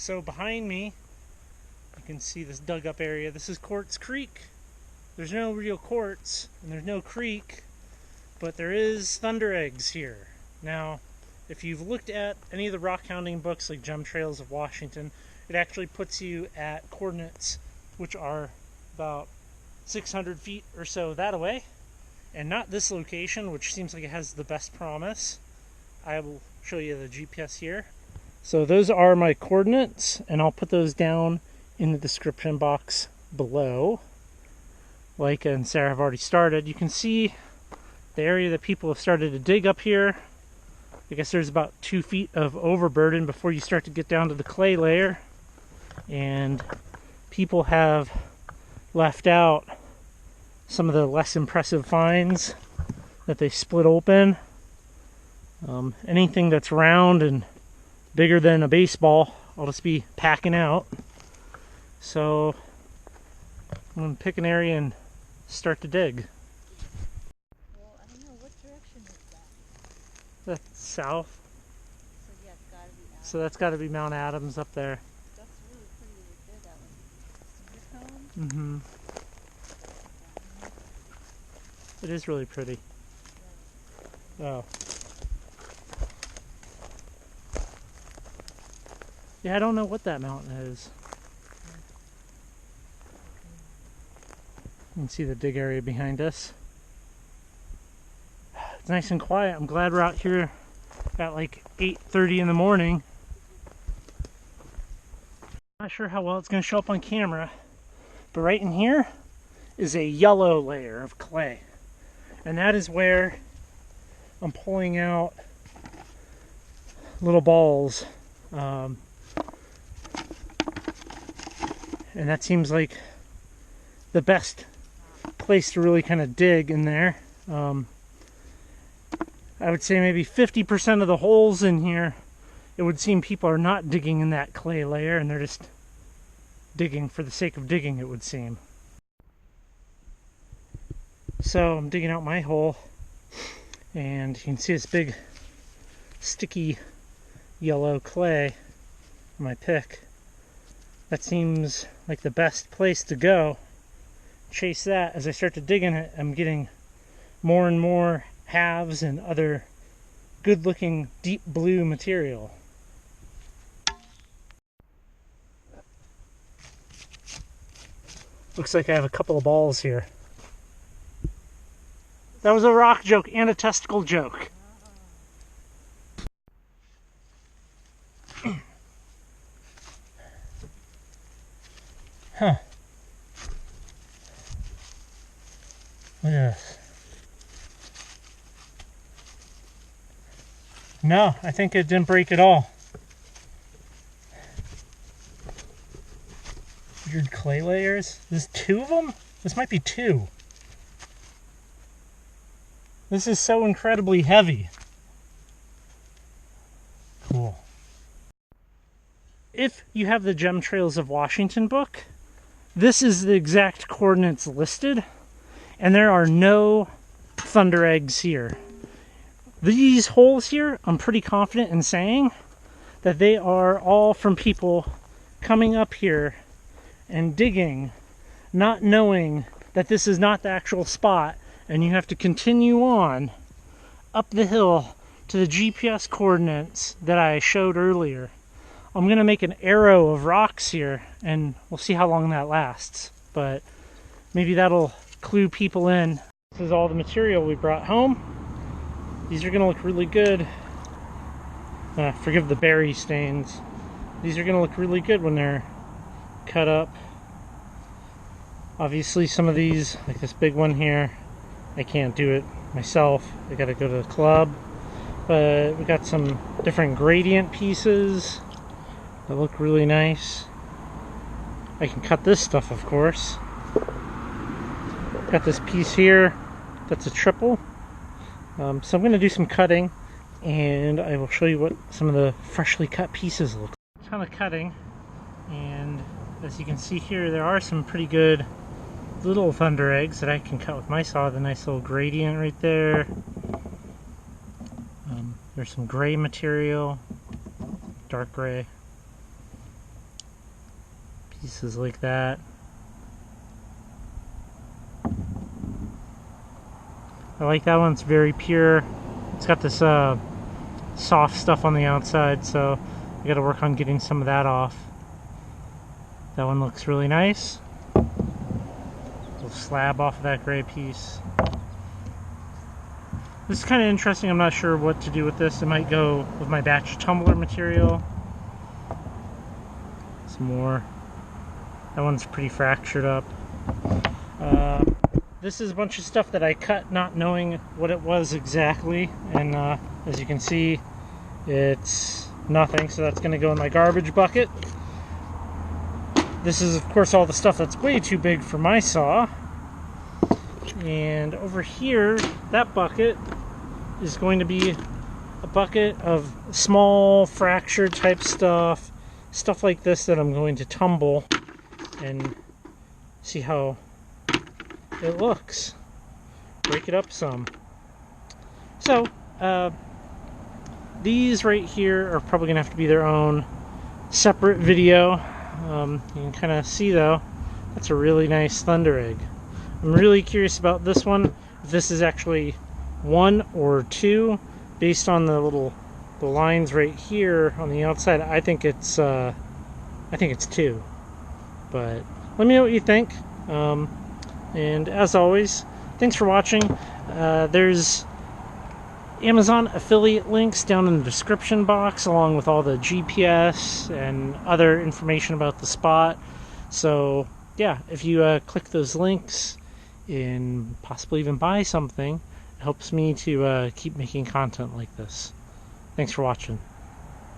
So behind me, you can see this dug up area. This is Quartz Creek. There's no real quartz and there's no creek, but there is Thundereggs here. Now, if you've looked at any of the rockhounding books like Gem Trails of Washington, it actually puts you at coordinates which are about 600 feet or so that way, and not this location, which seems like it has the best promise. I will show you the GPS here. So those are my coordinates, and I'll put those down in the description box below. Like and Sarah have already started. You can see the area that people have started to dig up here. I guess there's about 2 feet of overburden before you start to get down to the clay layer. And people have left out some of the less impressive finds that they split open. Anything that's round and bigger than a baseball, I'll just be packing out. So I'm going to pick an area and start to dig. Well, I don't know, what direction is that? That's south. So yeah, it's gotta be out. So that's got to be Mount Adams up there. That's really pretty right there, that like cedar cone. It is really pretty. Oh. Yeah, I don't know what that mountain is. You can see the dig area behind us. It's nice and quiet. I'm glad we're out here at like 8:30 in the morning. Not sure how well it's going to show up on camera, but right in here is a yellow layer of clay. And that is where I'm pulling out little balls. And that seems like the best place to really kind of dig in there. I would say maybe 50% of the holes in here, it would seem people are not digging in that clay layer and they're just digging for the sake of digging, it would seem. So I'm digging out my hole, and you can see this big sticky yellow clay on my pick. That seems like the best place to go. Chase that. As I start to dig in it, I'm getting more and more halves and other good looking deep blue material. Looks like I have a couple of balls here. That was a rock joke and a testicle joke. Huh. Look at this. No, I think it didn't break at all. Weird clay layers. There's 2 of them? This might be 2. This is so incredibly heavy. Cool. If you have the Gem Trails of Washington book, this is the exact coordinates listed, and there are no Thundereggs here. These holes here, I'm pretty confident in saying that they are all from people coming up here and digging, not knowing that this is not the actual spot, and you have to continue on up the hill to the GPS coordinates that I showed earlier. I'm going to make an arrow of rocks here, and we'll see how long that lasts, but maybe that'll clue people in. This is all the material we brought home. These are going to look really good. Forgive the berry stains. These are going to look really good when they're cut up. Obviously some of these, like this big one here, I can't do it myself. I got to go to the club. But we got some different gradient pieces that look really nice. I can cut this stuff, of course. Got this piece here that's a triple. So I'm going to do some cutting, and I will show you what some of the freshly cut pieces look like. A ton of cutting, and as you can see here, there are some pretty good little Thundereggs that I can cut with my saw. The nice little gradient right there. There's some gray material, dark gray. Pieces like that. I like that one. It's very pure. It's got this soft stuff on the outside, so I got to work on getting some of that off. That one looks really nice. Little slab off of that gray piece. This is kind of interesting. I'm not sure what to do with this. It might go with my batch tumbler material. Some more. That one's pretty fractured up. This is a bunch of stuff that I cut not knowing what it was exactly, and as you can see, it's nothing, so that's going to go in my garbage bucket. This is, of course, all the stuff that's way too big for my saw. And over here, that bucket is going to be a bucket of small fracture type stuff, stuff like this that I'm going to tumble and see how it looks. Break it up some. So, these right here are probably going to have to be their own separate video. You can kind of see, though, that's a really nice Thunderegg. I'm really curious about this one, if this is actually 1 or 2, based on the lines right here on the outside. I think it's 2, but let me know what you think. And as always, thanks for watching. There's Amazon affiliate links down in the description box, along with all the GPS and other information about the spot. So yeah, if you click those links and possibly even buy something, it helps me to keep making content like this. Thanks for watching.